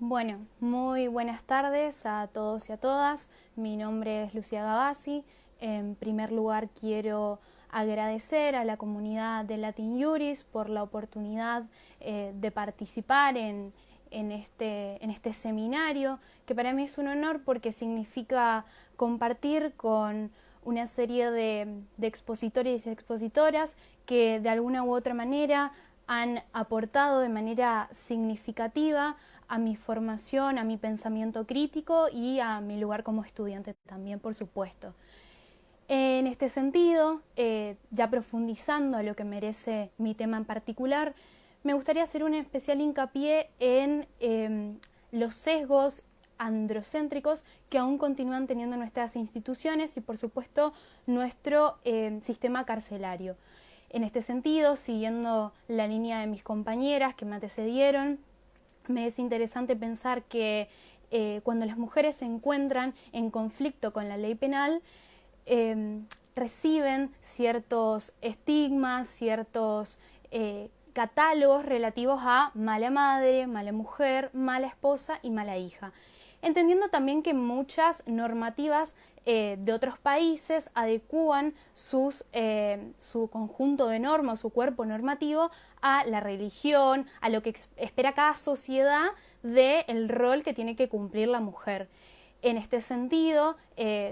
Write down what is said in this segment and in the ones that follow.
Bueno, muy buenas tardes a todos y a todas. Mi nombre es Lucía Gavassi. En primer lugar, quiero agradecer a la comunidad de Latin Juris por la oportunidad de participar en este seminario, que para mí es un honor porque significa compartir con una serie de expositores y expositoras que de alguna u otra manera han aportado de manera significativa a mi formación, a mi pensamiento crítico y a mi lugar como estudiante también, por supuesto. En este sentido, ya profundizando a lo que merece mi tema en particular, me gustaría hacer un especial hincapié en los sesgos androcéntricos que aún continúan teniendo nuestras instituciones y, por supuesto, nuestro sistema carcelario. En este sentido, siguiendo la línea de mis compañeras que me antecedieron, me es interesante pensar que cuando las mujeres se encuentran en conflicto con la ley penal, reciben ciertos estigmas, ciertos catálogos relativos a mala madre, mala mujer, mala esposa y mala hija. Entendiendo también que muchas normativas de otros países adecúan su conjunto de normas, su cuerpo normativo a la religión, a lo que espera cada sociedad del rol que tiene que cumplir la mujer. En este sentido,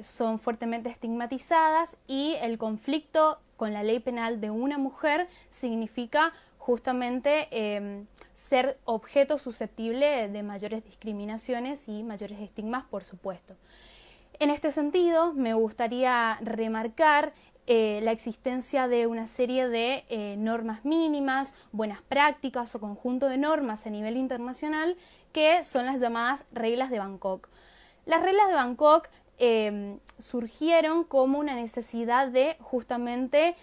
son fuertemente estigmatizadas y el conflicto con la ley penal de una mujer significa justamente ser objeto susceptible de mayores discriminaciones y mayores estigmas, por supuesto. En este sentido, me gustaría remarcar la existencia de una serie de normas mínimas, buenas prácticas o conjunto de normas a nivel internacional que son las llamadas reglas de Bangkok. Las reglas de Bangkok surgieron como una necesidad de justamente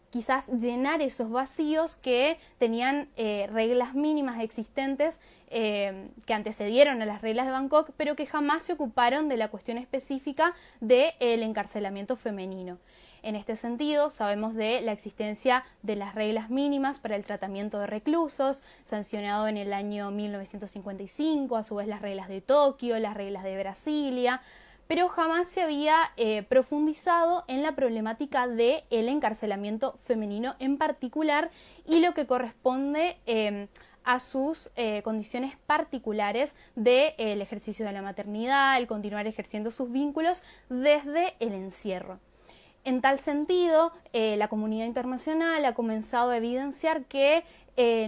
quizás llenar esos vacíos que tenían reglas mínimas existentes que antecedieron a las reglas de Bangkok, pero que jamás se ocuparon de la cuestión específica del encarcelamiento femenino. En este sentido, sabemos de la existencia de las reglas mínimas para el tratamiento de reclusos, sancionado en el año 1955, a su vez las reglas de Tokio, las reglas de Brasilia, pero jamás se había profundizado en la problemática del encarcelamiento femenino en particular y lo que corresponde a sus condiciones particulares del ejercicio de la maternidad, el continuar ejerciendo sus vínculos desde el encierro. En tal sentido, la comunidad internacional ha comenzado a evidenciar que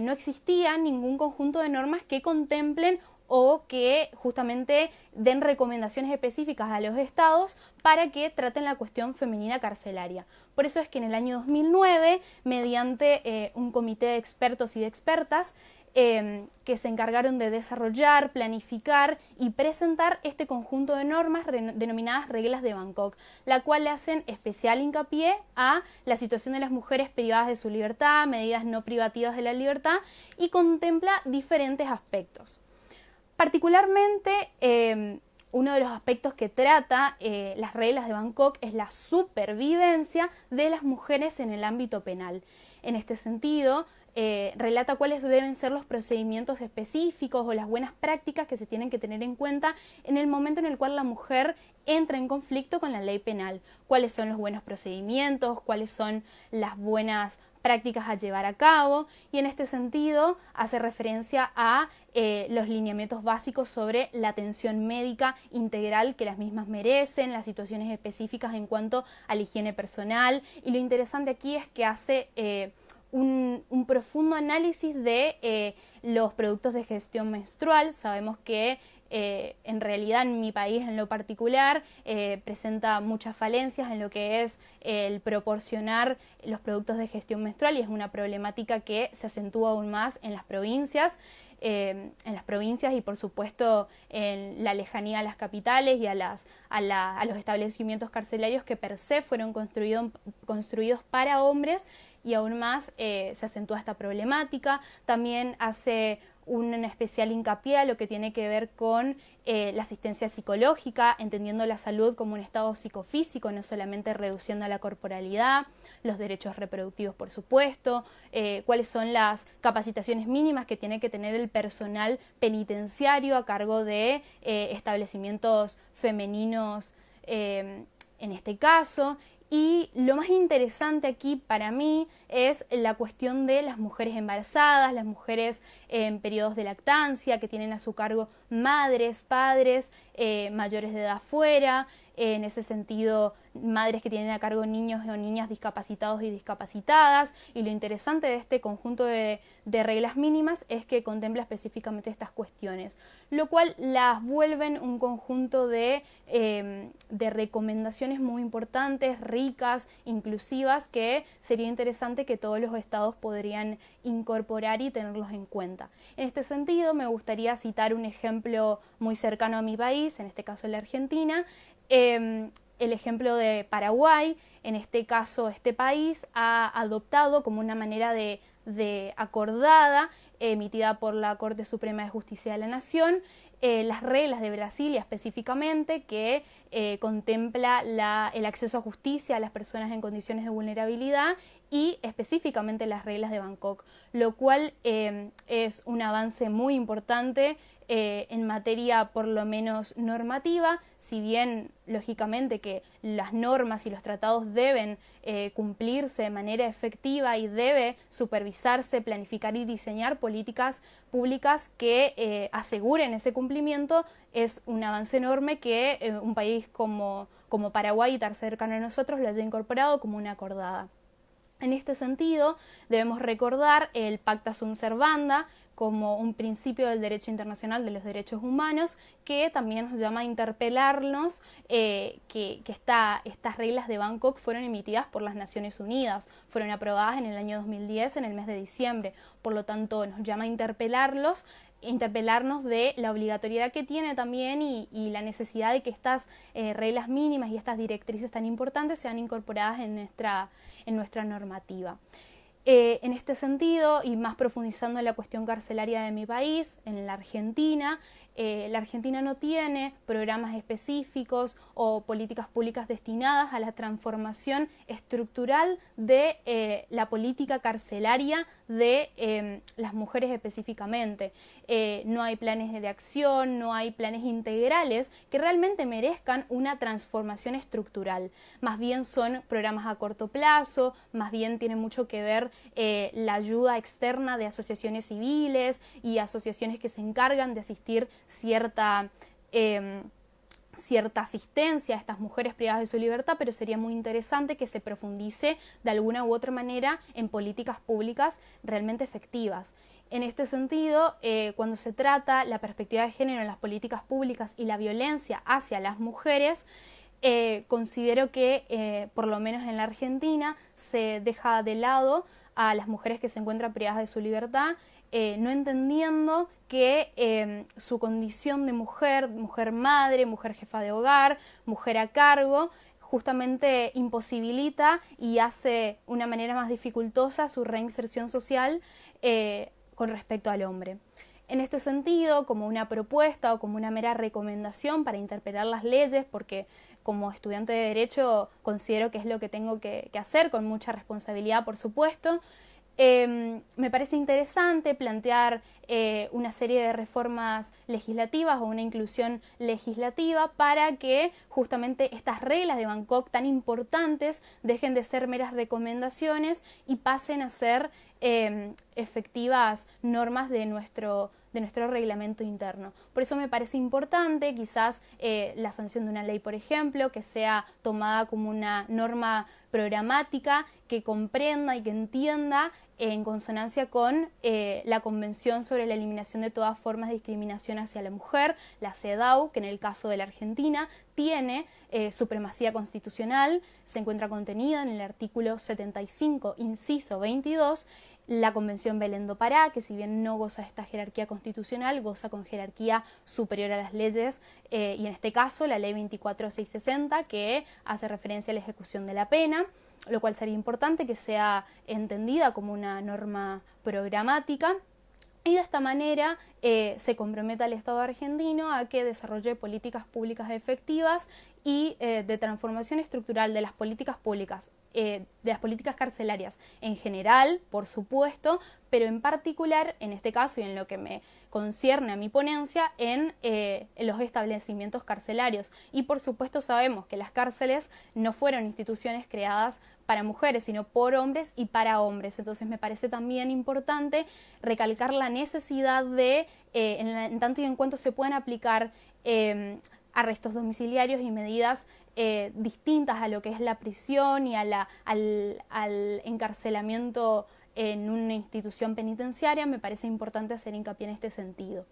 no existía ningún conjunto de normas que contemplen o que justamente den recomendaciones específicas a los estados para que traten la cuestión femenina carcelaria. Por eso es que en el año 2009, mediante un comité de expertos y de expertas, que se encargaron de desarrollar, planificar y presentar este conjunto de normas denominadas reglas de Bangkok, la cual hacen especial hincapié a la situación de las mujeres privadas de su libertad, medidas no privativas de la libertad y contempla diferentes aspectos. Particularmente, uno de los aspectos que trata las reglas de Bangkok es la supervivencia de las mujeres en el ámbito penal. En este sentido, relata cuáles deben ser los procedimientos específicos o las buenas prácticas que se tienen que tener en cuenta en el momento en el cual la mujer entra en conflicto con la ley penal, cuáles son los buenos procedimientos, cuáles son las buenas prácticas a llevar a cabo, y en este sentido hace referencia a los lineamientos básicos sobre la atención médica integral que las mismas merecen, las situaciones específicas en cuanto a la higiene personal, y lo interesante aquí es que hace un profundo análisis de los productos de gestión menstrual. Sabemos que en realidad en mi país en lo particular presenta muchas falencias en lo que es el proporcionar los productos de gestión menstrual y es una problemática que se acentúa aún más en las provincias y por supuesto en la lejanía a las capitales y a los establecimientos carcelarios que per se fueron construidos para hombres y aún más se acentúa esta problemática. También hace un especial hincapié a lo que tiene que ver con la asistencia psicológica, entendiendo la salud como un estado psicofísico, no solamente reduciendo la corporalidad, los derechos reproductivos, por supuesto, cuáles son las capacitaciones mínimas que tiene que tener el personal penitenciario a cargo de establecimientos femeninos en este caso. Y lo más interesante aquí para mí es la cuestión de las mujeres embarazadas, las mujeres en periodos de lactancia, que tienen a su cargo madres, padres, mayores de edad fuera, en ese sentido madres que tienen a cargo niños o niñas discapacitados y discapacitadas. Y lo interesante de este conjunto de reglas mínimas es que contempla específicamente estas cuestiones, lo cual las vuelven un conjunto de recomendaciones muy importantes, ricas, inclusivas, que sería interesante que todos los estados podrían incorporar y tenerlos en cuenta. En este sentido, me gustaría citar un ejemplo muy cercano a mi país, en este caso la Argentina, el ejemplo de Paraguay. En este caso, este país ha adoptado como una manera de acordada, emitida por la Corte Suprema de Justicia de la Nación, las reglas de Brasilia específicamente, que contempla el acceso a justicia a las personas en condiciones de vulnerabilidad, y específicamente las reglas de Bangkok, lo cual es un avance muy importante en materia por lo menos normativa, si bien lógicamente que las normas y los tratados deben cumplirse de manera efectiva y debe supervisarse, planificar y diseñar políticas públicas que aseguren ese cumplimiento. Es un avance enorme que un país como Paraguay, tan cercano a nosotros, lo haya incorporado como una acordada. En este sentido, debemos recordar el Pacta Sunt Servanda como un principio del derecho internacional de los derechos humanos, que también nos llama a interpelarnos que estas reglas de Bangkok fueron emitidas por las Naciones Unidas, fueron aprobadas en el año 2010, en el mes de diciembre. Por lo tanto, nos llama a interpelarnos de la obligatoriedad que tiene también y la necesidad de que estas reglas mínimas y estas directrices tan importantes sean incorporadas en nuestra normativa. En este sentido, y más profundizando en la cuestión carcelaria de mi país, en la Argentina no tiene programas específicos o políticas públicas destinadas a la transformación estructural de la política carcelaria de las mujeres específicamente. No hay planes de acción, no hay planes integrales que realmente merezcan una transformación estructural. Más bien son programas a corto plazo, más bien tiene mucho que ver la ayuda externa de asociaciones civiles y asociaciones que se encargan de asistir cierta asistencia a estas mujeres privadas de su libertad, pero sería muy interesante que se profundice de alguna u otra manera en políticas públicas realmente efectivas. En este sentido, cuando se trata la perspectiva de género en las políticas públicas y la violencia hacia las mujeres, considero que, por lo menos en la Argentina, se deja de lado a las mujeres que se encuentran privadas de su libertad, no entendiendo que su condición de mujer madre, mujer jefa de hogar, mujer a cargo, justamente imposibilita y hace una manera más dificultosa su reinserción social con respecto al hombre. En este sentido, como una propuesta o como una mera recomendación para interpretar las leyes, porque como estudiante de Derecho considero que es lo que tengo que hacer, con mucha responsabilidad, por supuesto, me parece interesante plantear una serie de reformas legislativas o una inclusión legislativa para que justamente estas reglas de Bangkok tan importantes dejen de ser meras recomendaciones y pasen a ser efectivas normas de nuestro reglamento interno. Por eso me parece importante quizás la sanción de una ley, por ejemplo, que sea tomada como una norma programática que comprenda y que entienda en consonancia con la Convención sobre la Eliminación de todas formas de discriminación hacia la mujer, la CEDAW, que en el caso de la Argentina tiene supremacía constitucional, se encuentra contenida en el artículo 75, inciso 22, la Convención Belén do Pará, que si bien no goza de esta jerarquía constitucional, goza con jerarquía superior a las leyes, y en este caso la Ley 24660, que hace referencia a la ejecución de la pena, lo cual sería importante que sea entendida como una norma programática. y de esta manera se compromete al Estado argentino a que desarrolle políticas públicas efectivas y de transformación estructural de las políticas públicas, de las políticas carcelarias en general, por supuesto, pero en particular, en este caso y en lo que me concierne a mi ponencia, en los establecimientos carcelarios. Y por supuesto sabemos que las cárceles no fueron instituciones creadas para mujeres, sino por hombres y para hombres. Entonces me parece también importante recalcar la necesidad de, en tanto y en cuanto se puedan aplicar arrestos domiciliarios y medidas distintas a lo que es la prisión y al encarcelamiento en una institución penitenciaria, me parece importante hacer hincapié en este sentido.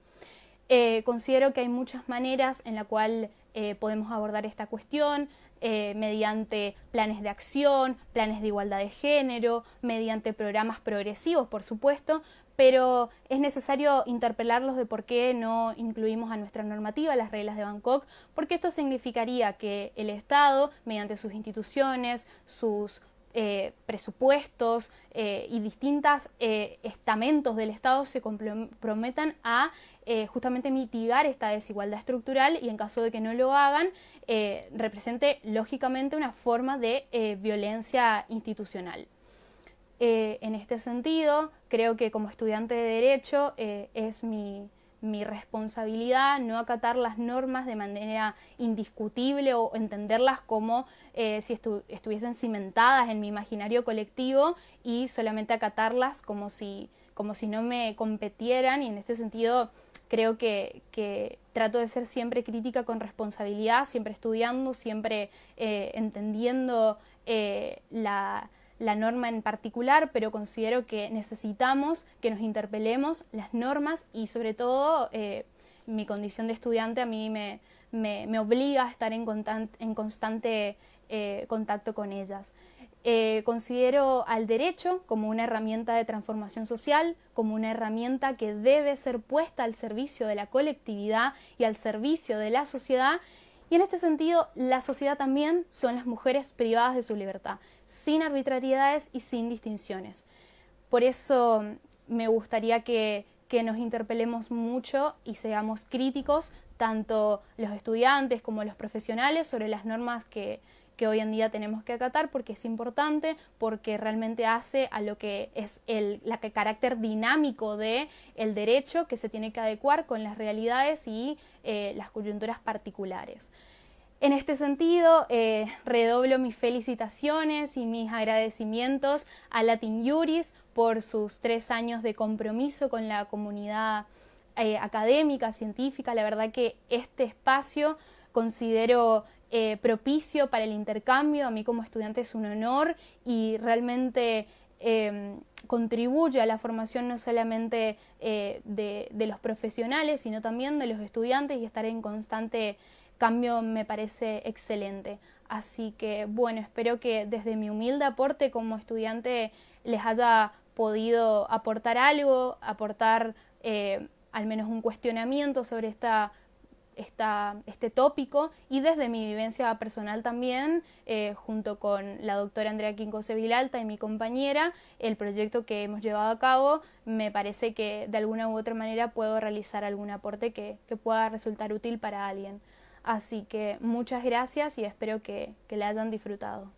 Considero que hay muchas maneras en la cual podemos abordar esta cuestión, mediante planes de acción, planes de igualdad de género, mediante programas progresivos, por supuesto, pero es necesario interpelarlos de por qué no incluimos a nuestra normativa las reglas de Bangkok, porque esto significaría que el Estado, mediante sus instituciones, sus presupuestos y distintos estamentos del Estado se comprometan a justamente mitigar esta desigualdad estructural y en caso de que no lo hagan, represente lógicamente una forma de violencia institucional. En este sentido, creo que como estudiante de Derecho es mi responsabilidad no acatar las normas de manera indiscutible o entenderlas como si estuviesen cimentadas en mi imaginario colectivo y solamente acatarlas como si no me competieran, y en este sentido creo que trato de ser siempre crítica con responsabilidad, siempre estudiando, siempre entendiendo la norma en particular, pero considero que necesitamos que nos interpelemos las normas y sobre todo mi condición de estudiante a mí me obliga a estar en constante contacto con ellas. Considero al derecho como una herramienta de transformación social, como una herramienta que debe ser puesta al servicio de la colectividad y al servicio de la sociedad. Y en este sentido, la sociedad también son las mujeres privadas de su libertad, sin arbitrariedades y sin distinciones. Por eso me gustaría que nos interpelemos mucho y seamos críticos, tanto los estudiantes como los profesionales, sobre las normas que hoy en día tenemos que acatar, porque es importante, porque realmente hace a lo que es el carácter dinámico del derecho, que se tiene que adecuar con las realidades y las coyunturas particulares. En este sentido, redoblo mis felicitaciones y mis agradecimientos a Latin Juris por sus 3 años de compromiso con la comunidad académica, científica. La verdad que este espacio considero propicio para el intercambio. A mí como estudiante es un honor y realmente contribuye a la formación no solamente de los profesionales, sino también de los estudiantes, y estar en constante cambio me parece excelente. Así que bueno, espero que desde mi humilde aporte como estudiante les haya podido aportar algo, aportar al menos un cuestionamiento sobre este tópico, y desde mi vivencia personal también, junto con la doctora Andrea Quincose Vilalta y mi compañera, el proyecto que hemos llevado a cabo, me parece que de alguna u otra manera puedo realizar algún aporte que pueda resultar útil para alguien. Así que muchas gracias y espero que la hayan disfrutado.